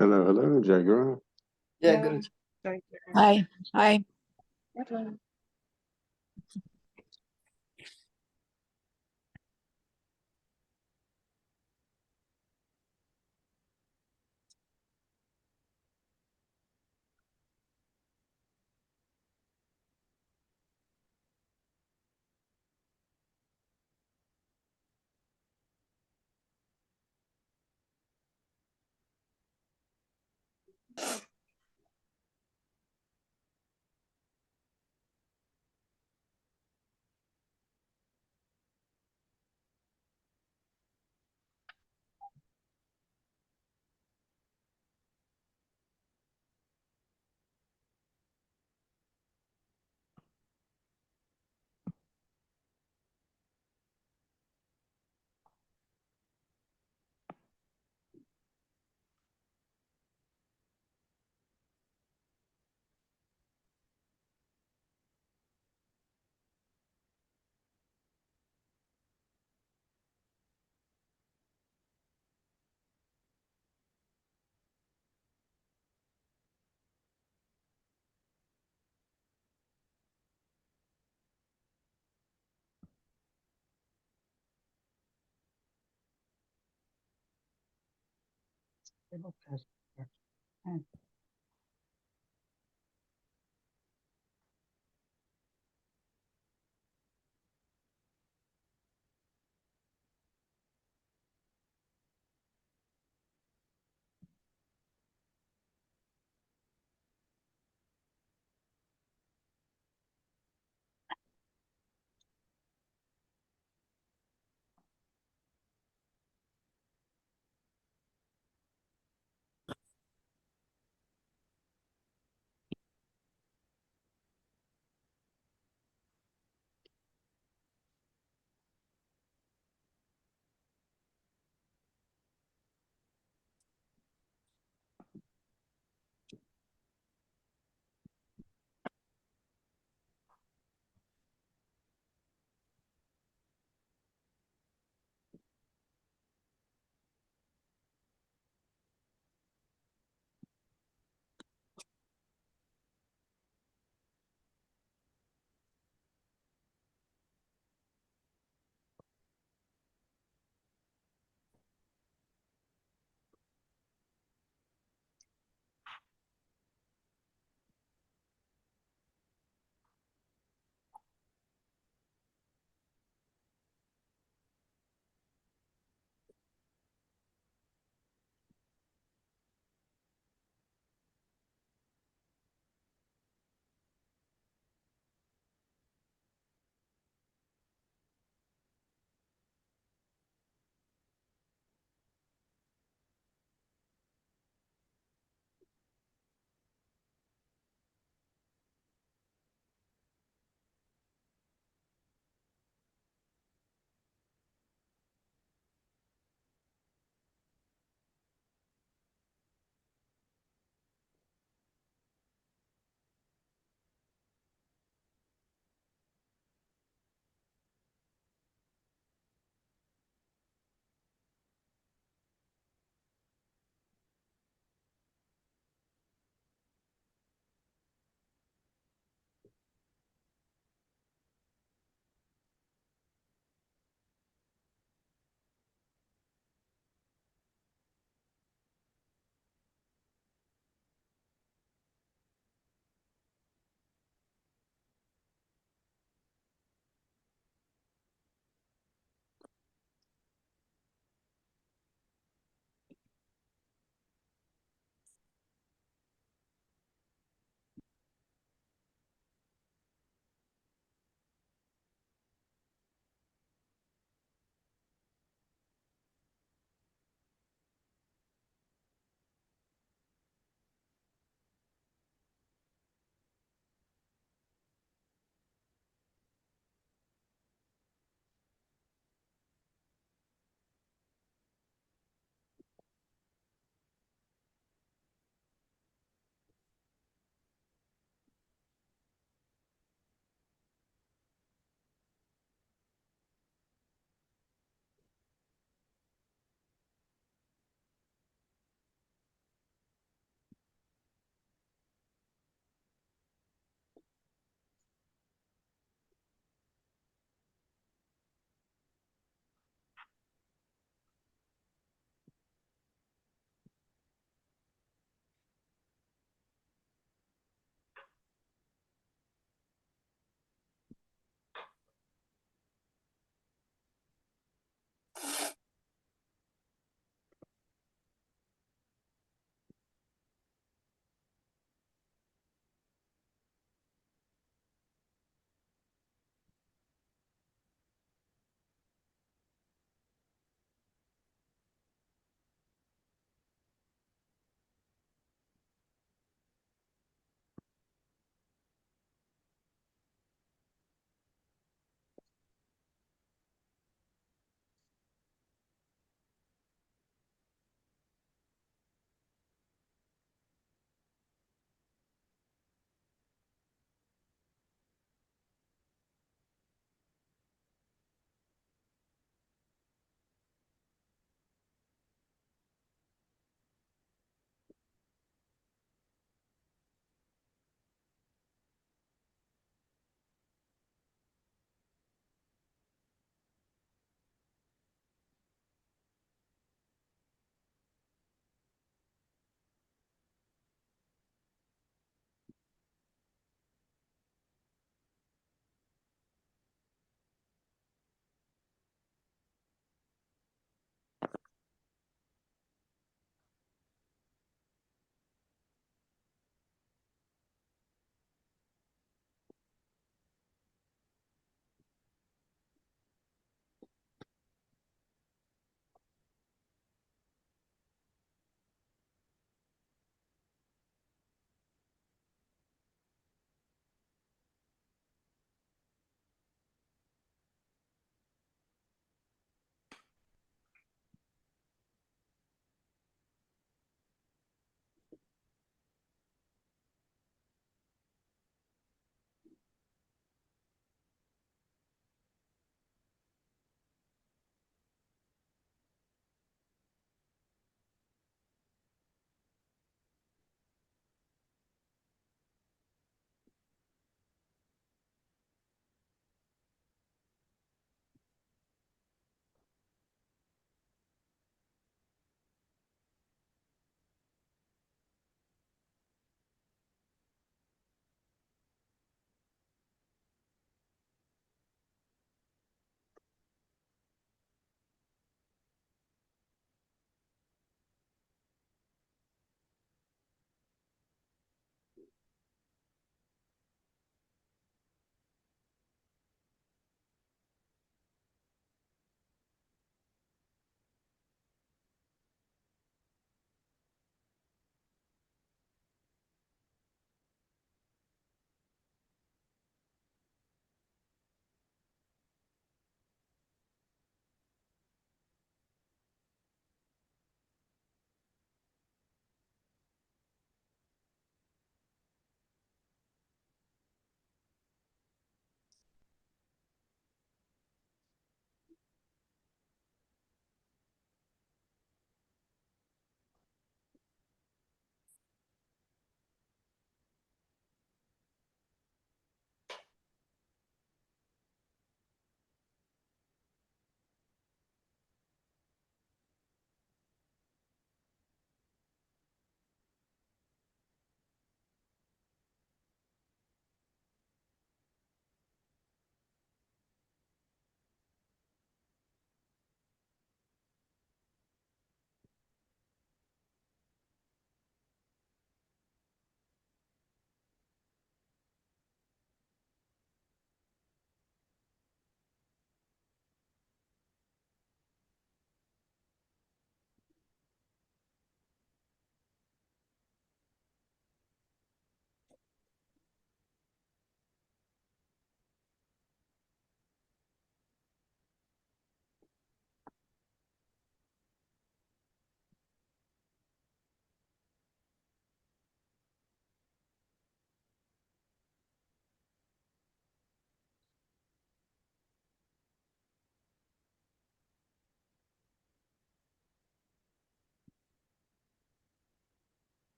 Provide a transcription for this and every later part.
Hello, hello, Jai Guru. Jai Guru. Hi, hi.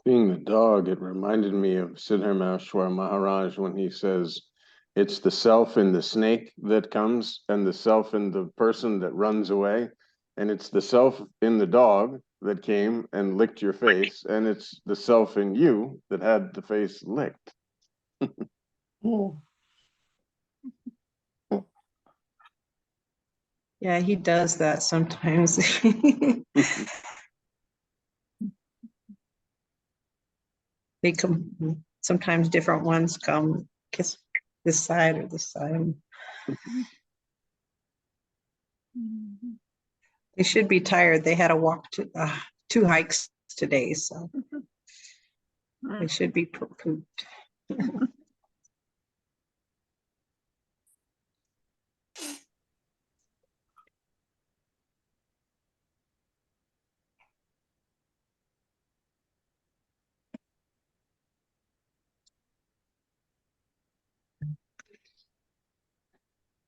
Being the dog, it reminded me of Sri Ramakant Maharaj when he says, it's the self in the snake that comes and the self in the person that runs away. And it's the self in the dog that came and licked your face. And it's the self in you that had the face licked. Yeah, he does that sometimes. They come, sometimes different ones come kiss this side or this side. They should be tired. They had to walk to 2 hikes today, so they should be pooped.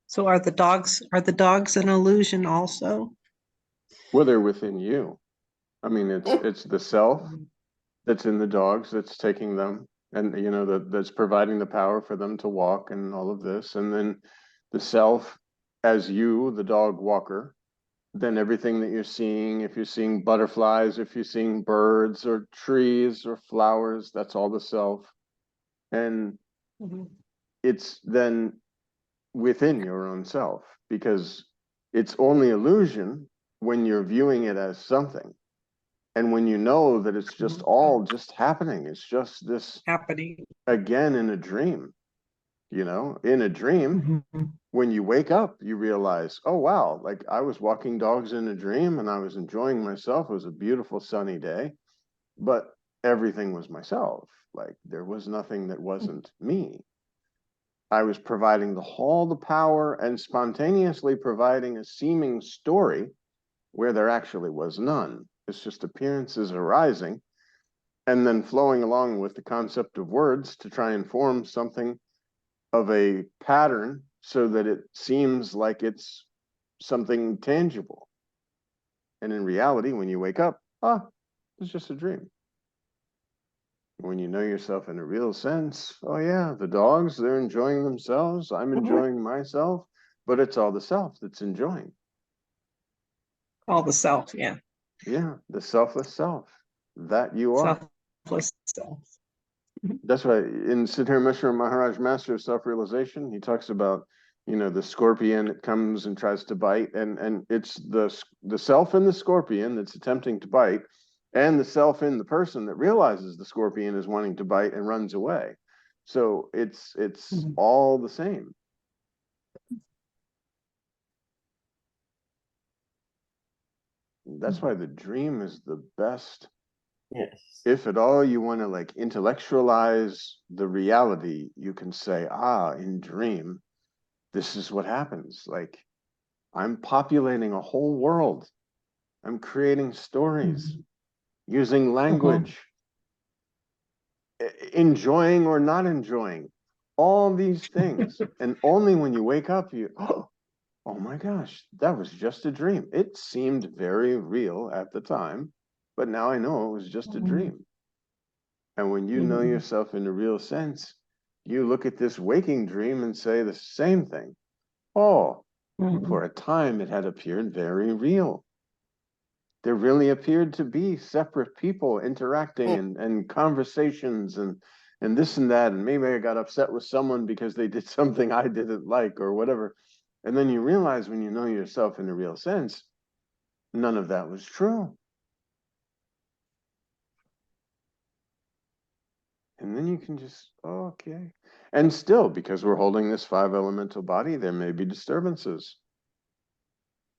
So are the dogs an illusion also? Well, they're within you. I mean, it's the self that's in the dogs that's taking them, and you know that's providing the power for them to walk and all of this, and then the self as you, the dog walker. Then everything that you're seeing, if you're seeing butterflies, if you're seeing birds or trees or flowers, that's all the self. And it's then within your own self, because it's only illusion when you're viewing it as something. And when you know that it's just all just happening, it's just this happening again in a dream, you know, in a dream. When you wake up, you realize, oh, wow, like I was walking dogs in a dream and I was enjoying myself. It was a beautiful sunny day, but everything was myself. Like there was nothing that wasn't me. I was providing all the power and spontaneously providing a seeming story where there actually was none. It's just appearances arising and then flowing along with the concept of words to try and form something of a pattern so that it seems like it's something tangible. And in reality, when you wake up, it's just a dream. When you know yourself in a real sense, oh yeah, the dogs, they're enjoying themselves. I'm enjoying myself, but it's all the self that's enjoying. All the self, yeah. Yeah, the selfless self that you are. Selfless self. That's why in Siddhar Mishra Maharaj, Master of Self-Realization, he talks about, you know, the scorpion, it comes and tries to bite, and it's the self in the scorpion that's attempting to bite, and the self in the person that realizes the scorpion is wanting to bite and runs away. So it's all the same. That's why the dream is the best. Yes. If at all you want to like intellectualize the reality, you can say, in dream, this is what happens. Like I'm populating a whole world. I'm creating stories, using language, enjoying or not enjoying, all these things. And only when you wake up, oh my gosh, that was just a dream. It seemed very real at the time, but now I know it was just a dream. And when you know yourself in a real sense, you look at this waking dream and say the same thing. Oh, for a time it had appeared very real. There really appeared to be separate people interacting and conversations and this and that. And maybe I got upset with someone because they did something I didn't like or whatever. And then you realize when you know yourself in a real sense, none of that was true. And then you can just, okay. And still, because we're holding this 5 elemental body, there may be disturbances.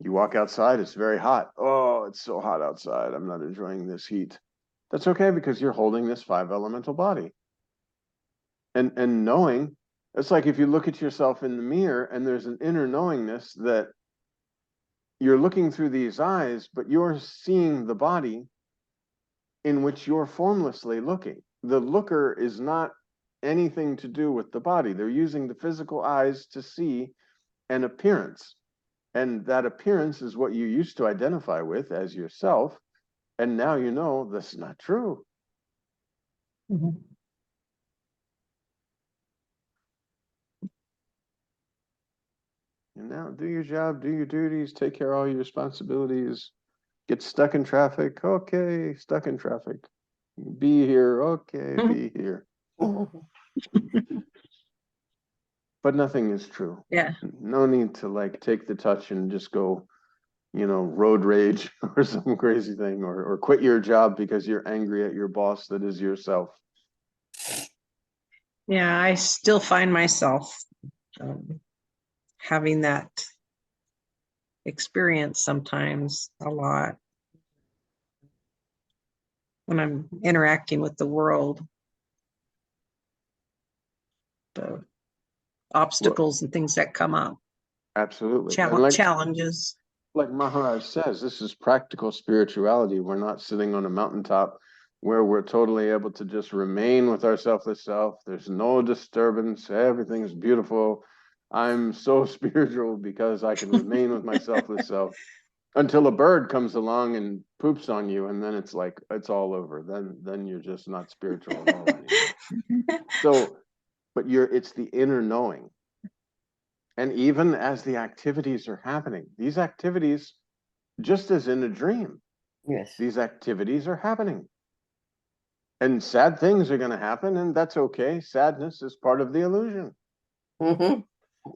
You walk outside, it's very hot. Oh, it's so hot outside. I'm not enjoying this heat. That's okay because you're holding this 5 elemental body. And knowing, it's like if you look at yourself in the mirror and there's an inner knowingness that you're looking through these eyes, but you're seeing the body in which you're formlessly looking. The looker is not anything to do with the body. They're using the physical eyes to see an appearance. And that appearance is what you used to identify with as yourself. And now you know that's not true. Mhm. And now do your job, do your duties, take care of all your responsibilities. Get stuck in traffic. Okay, stuck in traffic. Be here. Okay, be here. But nothing is true. Yeah. No need to like take the touch and just go, road rage or some crazy thing, or quit your job because you're angry at your boss that is yourself. Yeah, I still find myself having that experience sometimes a lot when I'm interacting with the world. The obstacles and things that come up, Absolutely. And challenges. like Maharaj says, this is practical spirituality. We're not sitting on a mountaintop where we're totally able to just remain with our selfless self. There's no disturbance. Everything's beautiful. I'm so spiritual because I can remain with my selfless self until a bird comes along and poops on you, and then it's like it's all over. Then you're just not spiritual at all anymore. So, but it's the inner knowing. And even as the activities are happening, these activities, just as in a dream, Yes. these activities are happening. And sad things are going to happen, and that's okay. Sadness is part of the illusion. And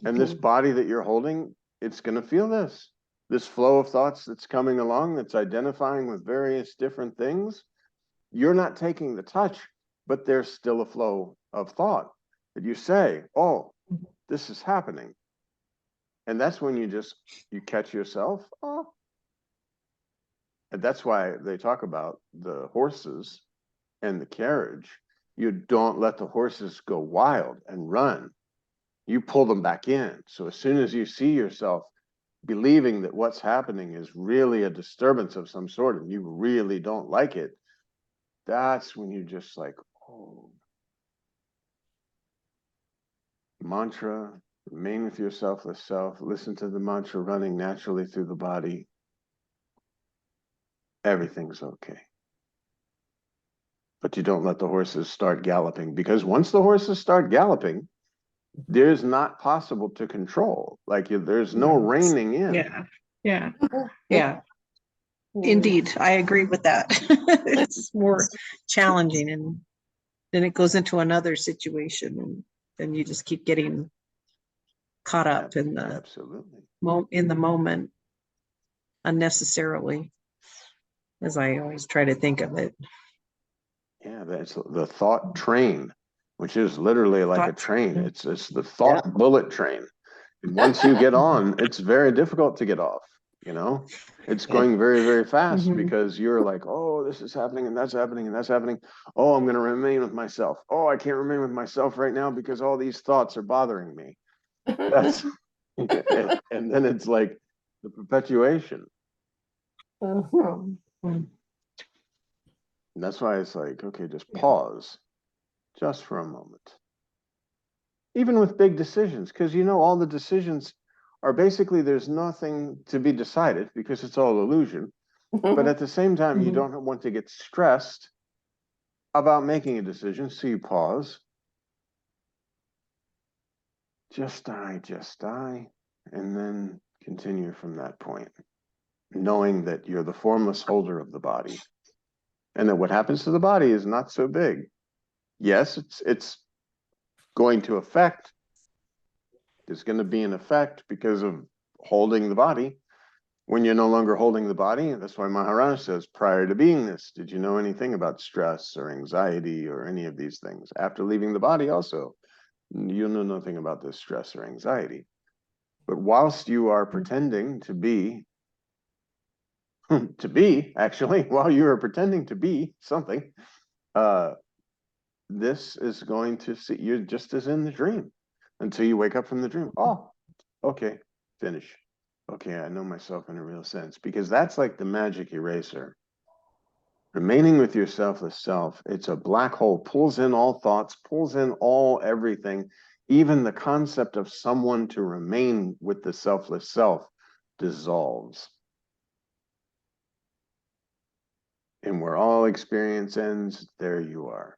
this body that you're holding, it's going to feel this flow of thoughts that's coming along, that's identifying with various different things. You're not taking the touch, but there's still a flow of thought that you say, oh, this is happening. And that's when you catch yourself. Oh. And that's why they talk about the horses and the carriage. You don't let the horses go wild and run. You pull them back in. So as soon as you see yourself believing that what's happening is really a disturbance of some sort and you really don't like it, that's when you just like, oh, mantra, remain with your selfless self, listen to the mantra running naturally through the body. Everything's okay. But you don't let the horses start galloping, because once the horses start galloping, there's not possible to control. Like there's no reining in. Yeah. Indeed, I agree with that. It's more challenging, and then it goes into another situation, and then you just keep getting caught up in the absolutely in the moment unnecessarily, as I always try to think of it. Yeah, that's the thought train, which is literally like a train. It's the thought bullet train. And once you get on, it's very difficult to get off. It's going very, very fast because you're like, oh, this is happening and that's happening and that's happening. Oh, I'm going to remain with myself. Oh, I can't remain with myself right now because all these thoughts are bothering me. That's and then it's like the perpetuation. And that's why it's like, okay, just pause just for a moment. Even with big decisions, because all the decisions are basically, there's nothing to be decided because it's all illusion. But at the same time, you don't want to get stressed about making a decision, so you pause. Just die, and then continue from that point, knowing that you're the formless holder of the body, and that what happens to the body is not so big. Yes, it's going to affect. There's going to be an effect because of holding the body. When you're no longer holding the body, that's why Maharaj says, prior to being this, did you know anything about stress or anxiety or any of these things? After leaving the body also, you know nothing about this stress or anxiety. But whilst you are pretending to be, actually, while you are pretending to be something, this is going to see, you're just as in the dream until you wake up from the dream. Oh, okay, finish. Okay, I know myself in a real sense, because that's like the magic eraser. Remaining with your selfless self, it's a black hole, pulls in all thoughts, pulls in everything. Even the concept of someone to remain with the selfless self dissolves. And where all experience ends, there you are.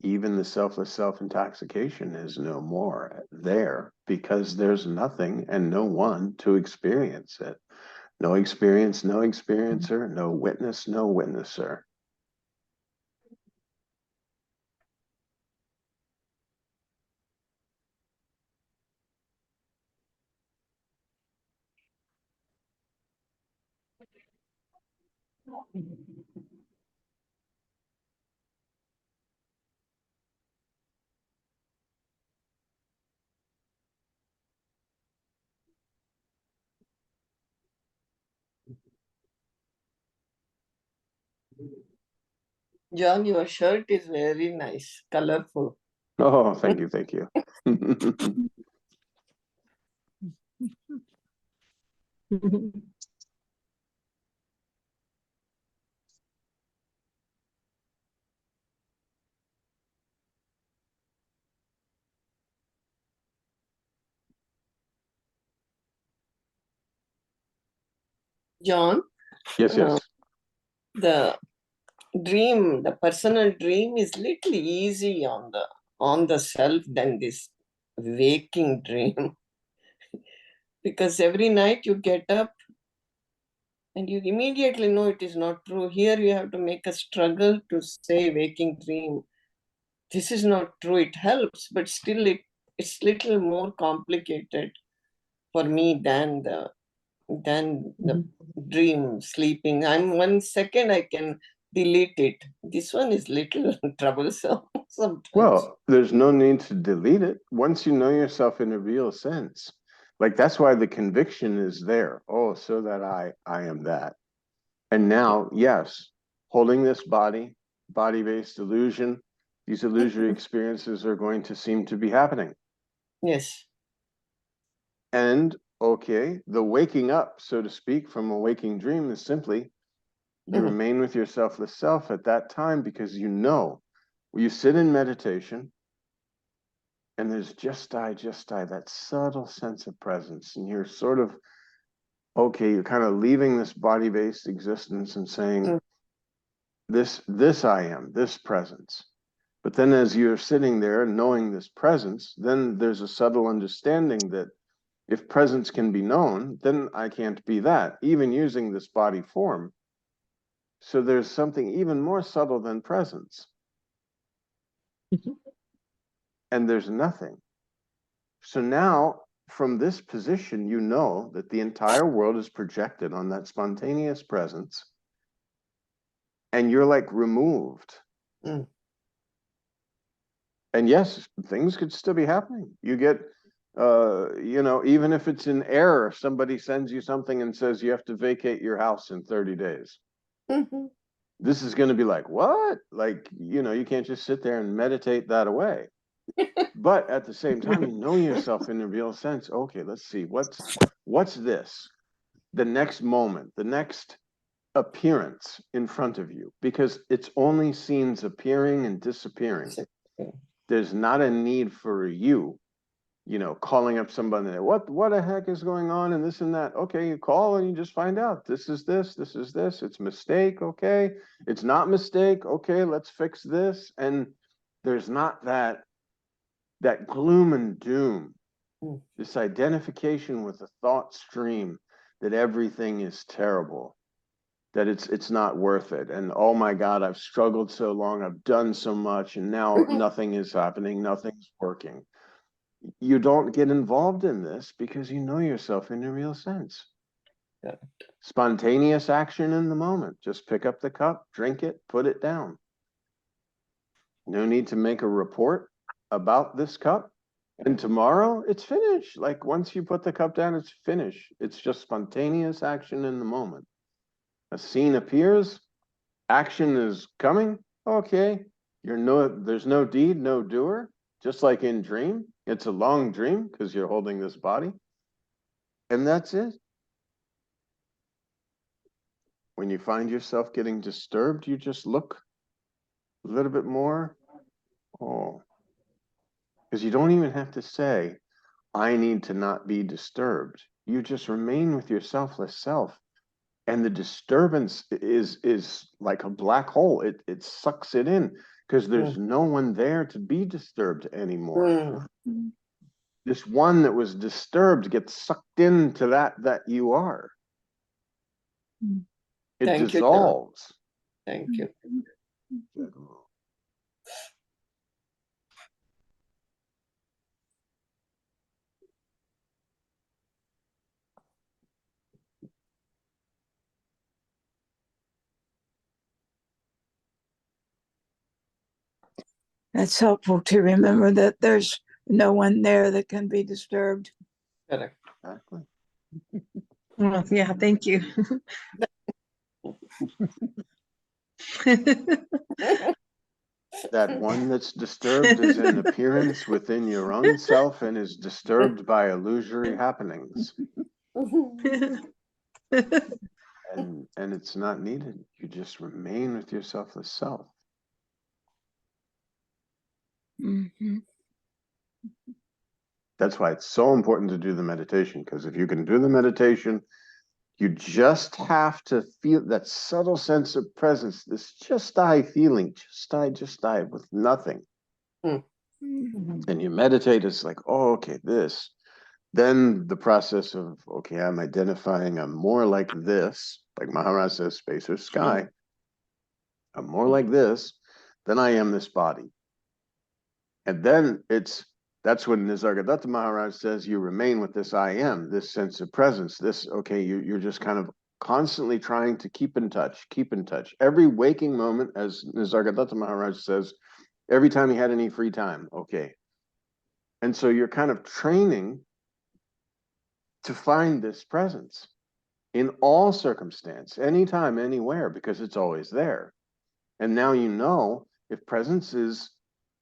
even the selfless self-intoxication is no more there, because there's nothing and no one to experience it. No experience, no experiencer, no witness, no witnesser. John, your shirt is very nice, colorful. Oh, thank you, thank you. John, Yes, yes. the dream, the personal dream is little easy on the self than this waking dream. Because every night you get up and you immediately know it is not true. Here you have to make a struggle to say waking dream. This is not true. It helps, but still it's little more complicated for me than the dream sleeping. I'm 1 second I can delete it. This one is little troublesome sometimes. Well, there's no need to delete it once you know yourself in a real sense. Like, that's why the conviction is there. Oh, so that I am that. And now, yes, holding this body-based illusion, these illusory experiences are going to seem to be happening. Yes. And okay, the waking up, so to speak, from a waking dream is simply you remain with your selfless self at that time, because you know, you sit in meditation and there's just I, that subtle sense of presence. And you're sort of, okay, you're kind of leaving this body-based existence and saying, this I am, this presence. But then as you're sitting there knowing this presence, then there's a subtle understanding that if presence can be known, then I can't be that, even using this body form. So there's something even more subtle than presence. And there's nothing. So now, from this position, you know that the entire world is projected on that spontaneous presence, and you're like removed. And yes, things could still be happening. You get, even if it's in error, somebody sends you something and says you have to vacate your house in 30 days. This is going to be like, what? Like, you can't just sit there and meditate that away. But at the same time, you know yourself in a real sense. Okay, let's see, what's this? The next moment, the next appearance in front of you, because it's only scenes appearing and disappearing. There's not a need for you, calling up somebody. What the heck is going on and this and that? Okay, you call and you just find out. This is this. It's mistake. Okay, it's not mistake. Okay, let's fix this. And there's not that gloom and doom, this identification with the thought stream that everything is terrible, that it's not worth it. And oh my God, I've struggled so long, I've done so much, and now nothing is happening, nothing's working. You don't get involved in this because you know yourself in a real sense. Yeah. Spontaneous action in the moment. Just pick up the cup, drink it, put it down. No need to make a report about this cup. And tomorrow it's finished. Like, once you put the cup down, it's finished. It's just spontaneous action in the moment. A scene appears, action is coming. Okay, there's no deed, no doer. Just like in dream, it's a long dream because you're holding this body. And that's it. When you find yourself getting disturbed, you just look a little bit more. Oh, because you don't even have to say, I need to not be disturbed. You just remain with your selfless self. And the disturbance is like a black hole. It sucks it in, because there's no one there to be disturbed anymore. Mm. This one that was disturbed gets sucked into that you are. It Thank you, John. dissolves. Thank you. It's helpful to remember that there's no one there that can be disturbed. Correct. Exactly. Well, yeah, thank you. That one that's disturbed is in appearance within your own self and is disturbed by illusory happenings. And it's not needed. You just remain with your selfless self. Mm-hmm. That's why it's so important to do the meditation, because if you can do the meditation, you just have to feel that subtle sense of presence, this just I feeling, just I with nothing. And you meditate, it's like, oh, okay, this. Then the process of, okay, I'm identifying, I'm more like this, like Maharaj says, space or sky. I'm more like this than I am this body. And then that's when Nisargadatta Maharaj says you remain with this I am, this sense of presence, this, okay, you're just kind of constantly trying to keep in touch. Every waking moment, as Nisargadatta Maharaj says, every time he had any free time, okay. And so you're kind of training to find this presence in all circumstance, anytime, anywhere, because it's always there. And now you know if presence is